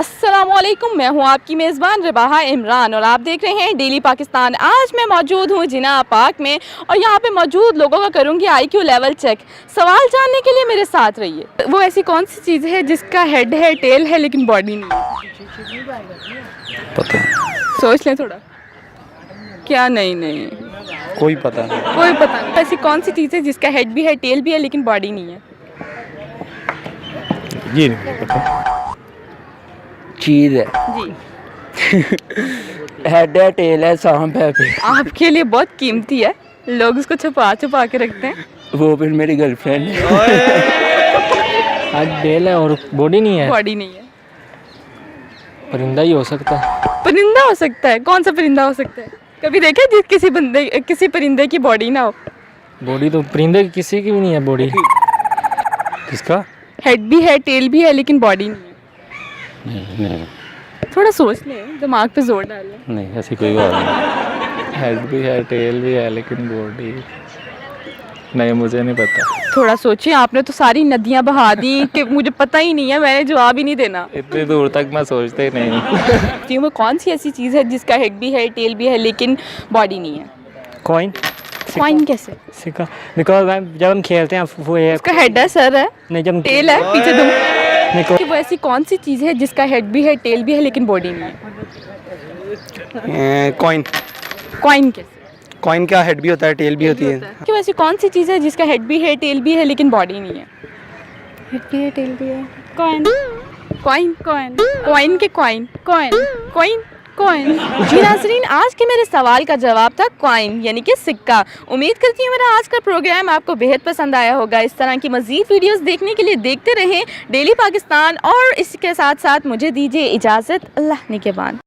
अस्सलामुअलैकुम, मैं हूं आपकी मेज़बान रबाहा इमरान और आप देख रहे हैं डेली पाकिस्तान। आज मैं मौजूद हूं जिना पार्क में और यहां पे मौजूद लोगों का करूंगी आईक्यू लेवल चेक। सवाल जानने के लिए मेरे साथ रहिए। वो ऐसी कौन सी चीज़ है जिसका हेड है, टेल है लेकिन बॉडी नहीं है? पता सोच लें थोड़ा। क्या? नहीं, कोई पता नहीं। कोई पता नहीं। ऐसी कौन सी चीज़ है जिसका हेड भी है, टेल भी है लेकिन बॉडी नहीं है? ये नहीं पता। चीज़ है जी। हेड है, टेल है, सांप है, फिर आपके लिए बहुत कीमती है, लोग उसको छुपा छुपा के रखते हैं। वो फिर मेरी गर्लफ्रेंड है। हेड टेल है और बॉडी नहीं है। बॉडी नहीं है। परिंदा ही हो सकता है। परिंदा हो सकता है? कौन सा परिंदा हो सकता है? कभी देखा जिस किसी परिंदे की बॉडी ना हो? बॉडी तो परिंदे की किसी की भी नहीं है बॉडी। किसका? हेड भी है, टेल भी है लेकिन बॉडी नहीं है। नहीं थोड़ा सोच ले, दिमाग पे जोर डाल ले। नहीं, ऐसी कोई बात नहीं। हेड भी है, टेल भी है, लेकिन बॉडी नहीं, मुझे नहीं पता। थोड़ा सोचिए, आपने तो सारी नदियां बहा दी कि मुझे पता ही नहीं है, मैंने जवाब ही नहीं देना। इतनी दूर तक मैं सोचता ही नहीं। वो कौन सी ऐसी चीज़ है जिसका हेड भी है, टेल भी है लेकिन बॉडी नहीं है? कॉइन। कॉइन कैसे? सिक्का। बिकॉज जब हम खेलते हैं वो ये उसका हेड है, सर है, नहीं जब टेल है, पीछे तुम। नहीं, कि वो ऐसी कौन सी चीज़ है जिसका हेड भी है, टेल भी है लेकिन बॉडी नहीं है? कॉइन। कॉइन कैसे? कॉइन क्या हेड भी होता है, टेल भी होती है? कि वो ऐसी कौन सी चीज़ है जिसका हेड भी है, टेल भी है लेकिन बॉडी नहीं है? हेड भी है, टेल भी है। कॉइन। कॉइन? कॉइन। कॉइन के कॉइन? कॉइन। कॉइन? कॉइन। जी नाज़रीन, आज के मेरे सवाल का जवाब था कॉइन यानी कि सिक्का। उम्मीद करती हूँ मेरा आज का प्रोग्राम आपको बेहद पसंद आया होगा। इस तरह की मज़ीद वीडियोस देखने के लिए देखते रहें डेली पाकिस्तान और इसके साथ साथ मुझे दीजिए इजाज़त। अल्लाह निगहबान।